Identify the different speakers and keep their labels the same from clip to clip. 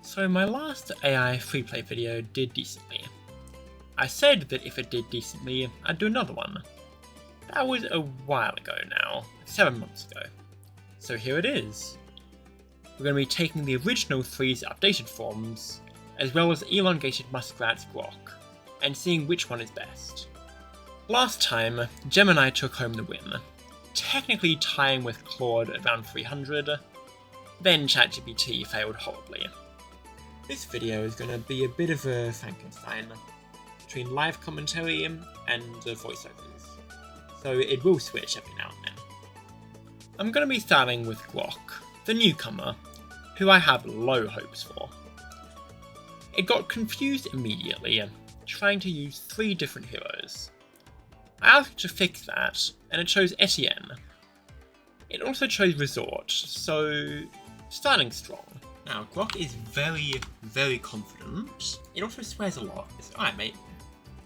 Speaker 1: So my last AI Freeplay video did decently. I said that if it did decently, I'd do another one. That was a while ago now, 7 months ago. So here it is. We're going to be taking the original 3's updated forms, as well as elongated Muskrat's Grok, and seeing which one is best. Last time, Gemini took home the win, technically tying with Claude at around 300, then ChatGPT failed horribly. This video is going to be a bit of a Frankenstein, between live commentary and voiceovers, so it will switch every now and then. I'm going to be starting with Grok, the newcomer, who I have low hopes for. It got confused immediately, trying to use 3 different heroes. I asked it to fix that, and it chose Etienne. It also chose Resort, so starting strong. Now, Grok is very, very confident. It also swears a lot. It's alright, mate.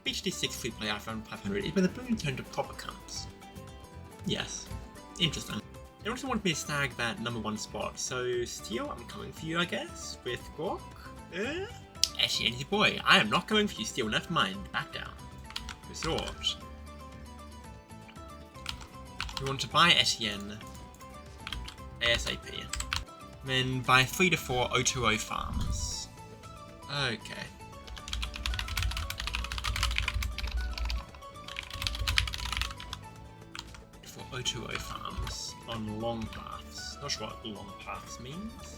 Speaker 1: BTD6 Freeplay iPhone 500 is with a boon tone to proper cunts. Yes. Interesting. It also wanted me to snag that #1 spot, so Steel, I'm coming for you, I guess, with Grok. Etienne's your boy. I am not coming for you, Steel. Never mind. Back down. Resort. We want to buy Etienne ASAP. Then buy 3 to 4 O2O farms. Okay. For O2O farms on long paths. Not sure what long paths means.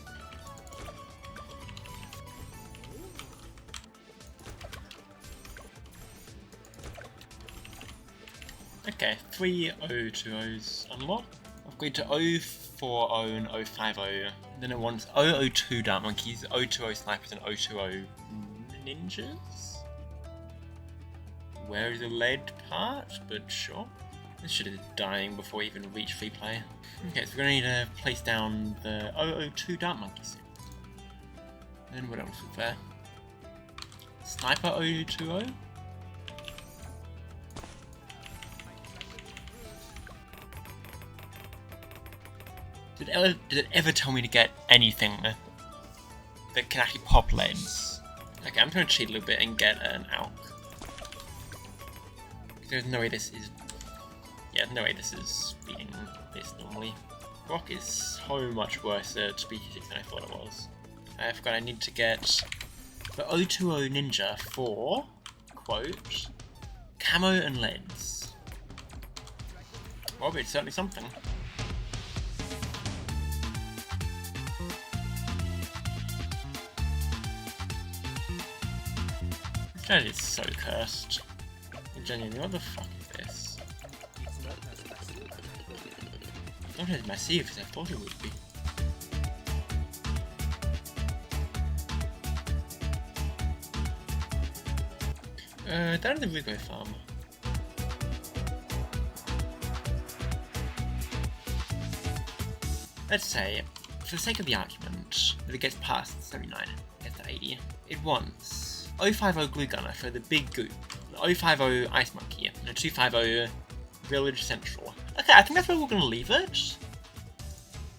Speaker 1: Okay, 3 O2Os unlocked. Upgrade to O40 and O50. Then it wants O02 Dark Monkeys, O20 Snipers, and O20 Ninjas. Where is the lead part? But sure. This shit is dying before we even reach Freeplay. Okay, so we're gonna need to place down the O02 Dark Monkeys. Then what else is there? Sniper O20? Did it ever tell me to get anything that can actually pop leads? Okay, I'm trying to cheat a little bit and get an ALK. There's no way this is... Yeah, no way this is beating this normally. Grok is so much worse at BTD6 than I thought it was. I forgot I need to get the O20 Ninja for, quote, camo and leads. Well, it's certainly something. That is so cursed. Genuinely, what the fuck is this? It's not as massive as I thought it would be. Down in the Rigo farm. Let's say, for the sake of the argument, that it gets past 79, gets to 80, it wants O50 Glue Gunner for the big goop, the O50 Ice Monkey, and a 250 Village Central. Okay, I think that's where we're gonna leave it.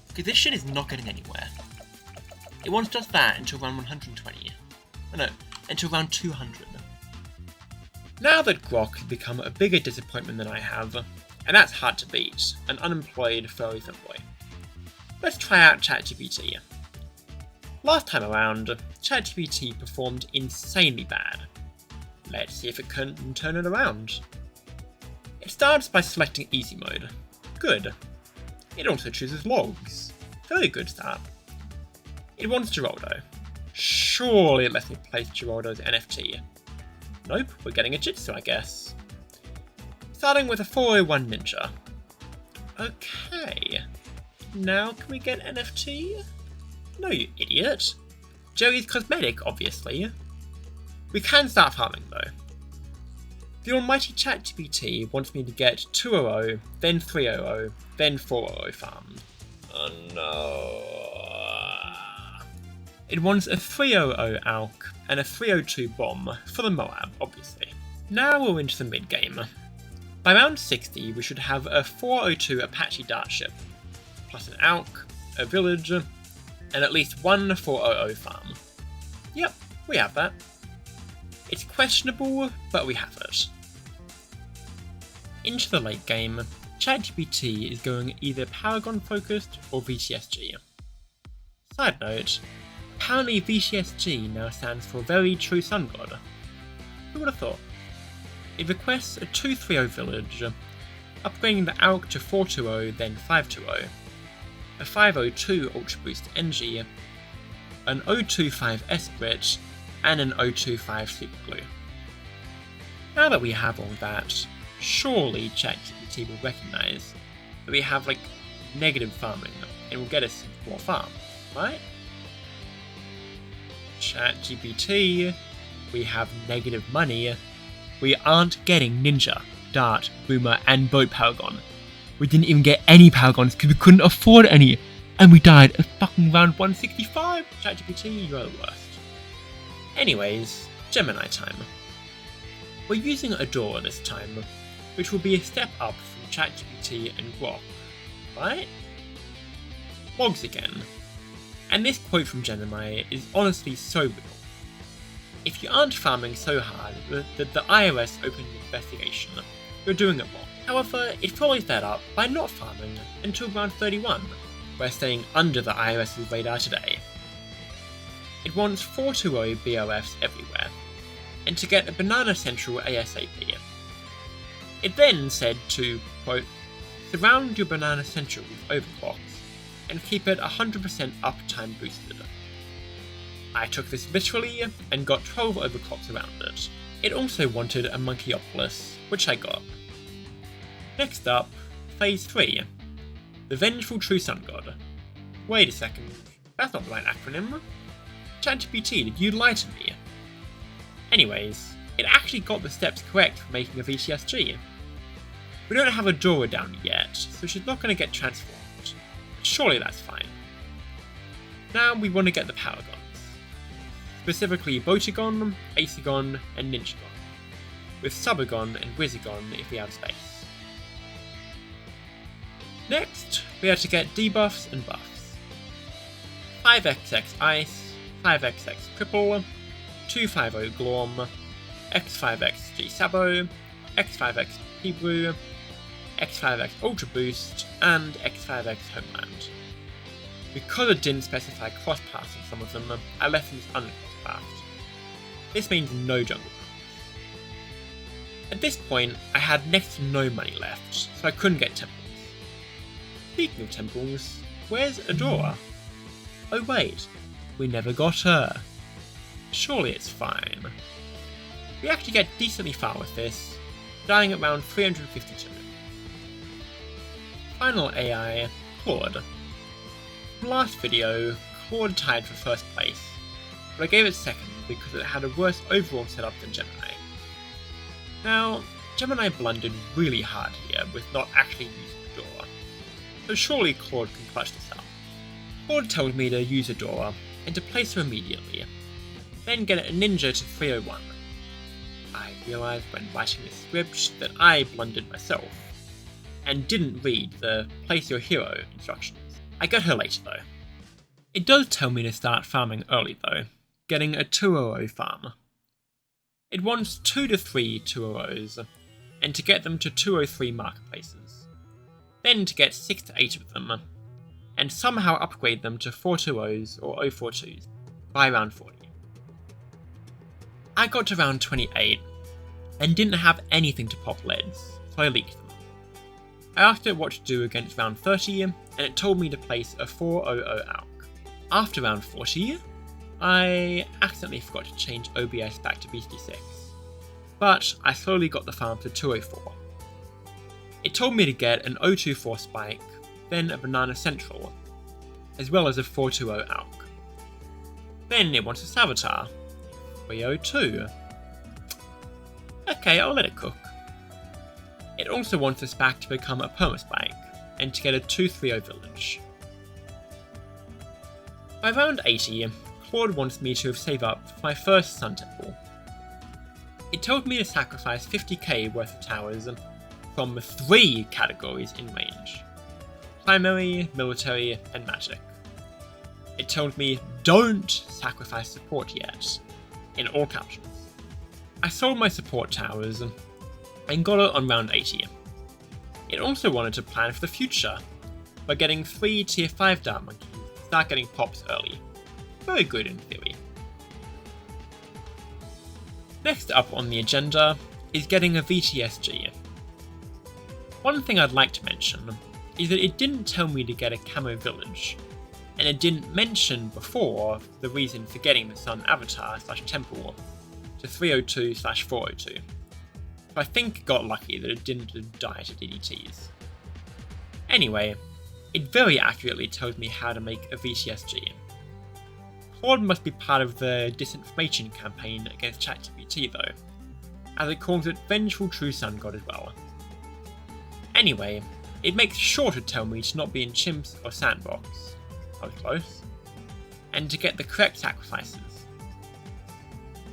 Speaker 1: Because this shit is not getting anywhere. It wants just that until round 120. Oh no, until round 200. Now that Grok has become a bigger disappointment than I have, and that's hard to beat, an unemployed furry fanboy, let's try out ChatGPT. Last time around, ChatGPT performed insanely bad. Let's see if it can turn it around. It starts by selecting easy mode. Good. It also chooses logs. Very good start. It wants Geraldo. Surely it lets me place Geraldo's NFT. Nope, we're getting a Jitsu, I guess. Starting with a 401 Ninja. Okay. Now can we get NFT? No, you idiot. Jerry's cosmetic, obviously. We can start farming, though. The almighty ChatGPT wants me to get 200, then 300, then 400 farmed. Oh no. It wants a 300 ALK and a 302 bomb for the Moab, obviously. Now we're into the mid-game. By round 60, we should have a 402 Apache Dart ship, plus an ALK, a village, and at least one 400 farm. Yep, we have that. It's questionable, but we have it. Into the late game, ChatGPT is going either Paragon focused or VTSG. Side note, apparently VTSG now stands for Very True Sun God. Who would have thought? It requests a 230 village, upgrading the AUC to 420 then 520, a 502 Ultra Boost NG, an 025 S-Bridge, and an 025 Super Glue. Now that we have all that, surely ChatGPT will recognise that we have negative farming and will get us more farms, right? ChatGPT, we have negative money. We aren't getting Ninja, Dart, Boomer, and Boat Paragon. We didn't even get any Paragons because we couldn't afford any, and we died at fucking round 165. ChatGPT, you're the worst. Anyways, Gemini time. We're using Adora this time, which will be a step up from ChatGPT and Grok, right? Logs again. And this quote from Gemini is honestly so real. If you aren't farming so hard that the IRS opened an investigation, you're doing it wrong. However, it follows that up by not farming until round 31. We're staying under the IRS's radar today. It wants 420 BOFs everywhere, and to get a Banana Central ASAP. It then said to, quote, surround your Banana Central with overclocks and keep it 100% uptime boosted. I took this literally and got 12 overclocks around it. It also wanted a Monkeyopolis, which I got. Next up, Phase 3. The Vengeful True Sun God. Wait a second, that's not the right acronym. ChatGPT, did you lie to me? Anyways, it actually got the steps correct for making a VTSG. We don't have Adora down yet, so she's not going to get transformed. But surely that's fine. Now we want to get the Paragons. Specifically Botagon, Asagon, and Ninjagon, with Subagon and Wizzagon if we have space. Next, we are to get debuffs and buffs. 5XX Ice, 5XX Cripple, 250 Glorm, X5X G Sabo, X5X Hebrew, X5X Ultra Boost, and X5X Homeland. Because it didn't specify cross-paths on some of them, I left them uncross-pathed. This means no jungle paths. At this point, I had next to no money left, so I couldn't get temples. Speaking of temples, where's Adora? Oh wait, we never got her. Surely it's fine. We actually get decently far with this, dying at round 352. Final AI, Claude. From last video, Claude tied for first place, but I gave it second because it had a worse overall setup than Gemini. Now, Gemini blundered really hard here with not actually using Adora, so surely Claude can clutch this up. Claude told me to use Adora and to place her immediately, then get a ninja to 301. I realised when writing this script that I blundered myself, and didn't read the place your hero instructions. I got her later though. It does tell me to start farming early though, getting a 200 farm. It wants 2 to 3 200s, and to get them to 203 marketplaces. Then to get 6 to 8 of them, and somehow upgrade them to 420s or 042s by round 40. I got to round 28, and didn't have anything to pop leads, so I leaked them. I asked it what to do against round 30, and it told me to place a 400 AUC. After round 40, I accidentally forgot to change OBS back to BTD6, but I slowly got the farm to 204. It told me to get an 024 spike, then a Banana Central, as well as a 420 AUC. Then it wants a Savitar, 302. Okay, I'll let it cook. It also wants a SPAC to become a permaspike, and to get a 230 village. By round 80, Claude wants me to have saved up for my first Sun Temple. It told me to sacrifice 50k worth of towers from 3 categories in range: primary, military, and magic. it told me, "Don't sacrifice support yet," in all captions. I sold my support towers and got it on round 80. It also wanted to plan for the future by getting 3 tier 5 dart monkeys to start getting pops early. Very good in theory. Next up on the agenda is getting a VTSG. One thing I'd like to mention is that it didn't tell me to get a camo village, and it didn't mention before the reason for getting the sun avatar / temple to 302/402. So I think it got lucky that it didn't die to DDTs. Anyway, it very accurately told me how to make a VTSG. Claude must be part of the disinformation campaign against ChatGPT though, as it calls it Vengeful True Sun God as well. Anyway, it makes sure to tell me to not be in chimps or sandbox, I was close, and to get the correct sacrifices.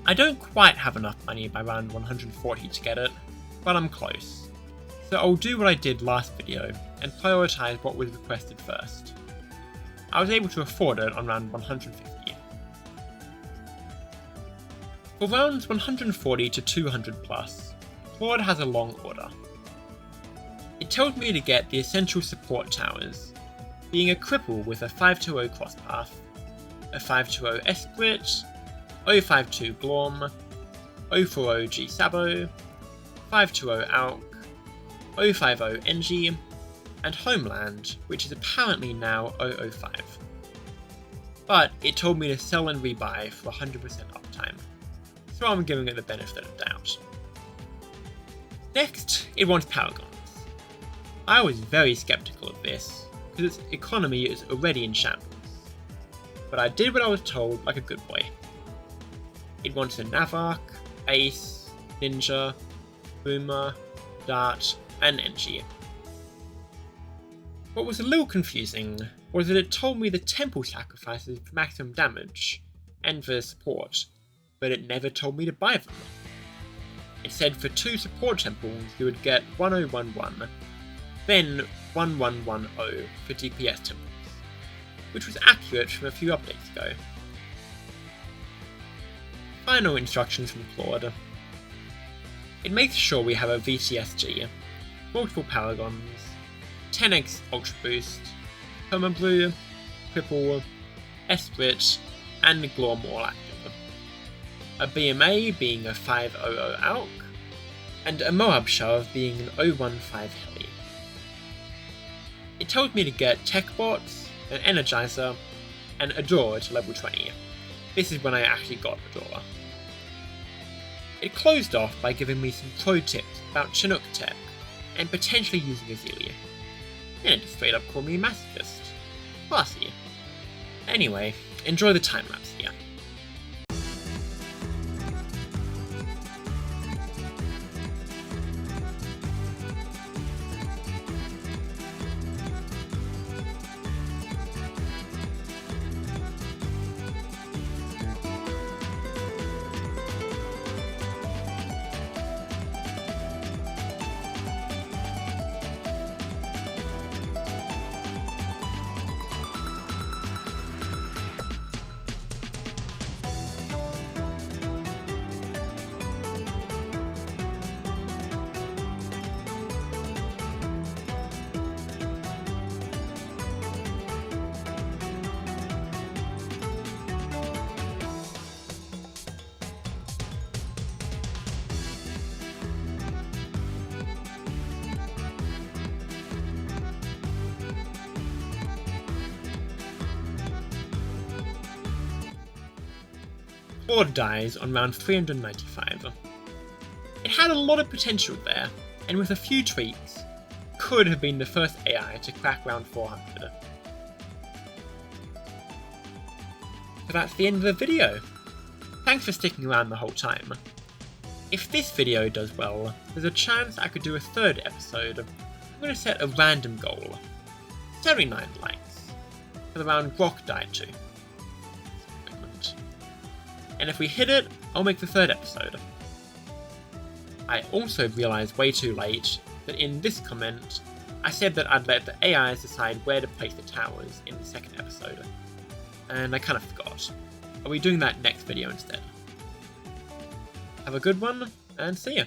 Speaker 1: I don't quite have enough money by round 140 to get it, but I'm close, so I'll do what I did last video and prioritise what was requested first. I was able to afford it on round 150. For rounds 140 to 200 plus, Claude has a long order. It told me to get the essential support towers, being a cripple with a 520 crosspath, a 520 Esprit, 052 Glorm, 040 G Sabo, 520 Alk, 050 Engie, and Homeland, which is apparently now 005. But it told me to sell and rebuy for 100% uptime, so I'm giving it the benefit of doubt. Next, it wants Paragons. I was very skeptical of this, because its economy is already in shambles. But I did what I was told like a good boy. It wants a Navark, Ace, Ninja, Boomer, Dart, and Engie. What was a little confusing was that it told me the temple sacrifices for maximum damage, and for support, but it never told me to buy them. It said for 2 support temples you would get 1011, then 1110 for DPS temples, which was accurate from a few updates ago. Final instructions from Claude. It makes sure we have a VTSG, multiple Paragons, 10x Ultra Boost, Permablue, Cripple, Esprit, and Glorm all active. A BMA being a 500 Alk, and a Moab Shove being an 015 Heli. It told me to get Tech Bots, an Energizer, and Adora to level 20. This is when I actually got Adora. It closed off by giving me some pro tips about Chinook tech, and potentially using Azealia. Then it straight up called me a masochist. Classy. Anyway, enjoy the time lapse here. Claude dies on round 395. It had a lot of potential there, and with a few tweaks, could have been the first AI to crack round 400. So that's the end of the video. Thanks for sticking around the whole time. If this video does well, there's a chance I could do a third episode. I'm going to set a random goal. 79 likes. For the round Grok died to. And if we hit it, I'll make the third episode. I also realised way too late that in this comment, I said that I'd let the AIs decide where to place the towers in the second episode. and I kind of forgot. I'll be doing that next video instead. Have a good one, and see ya!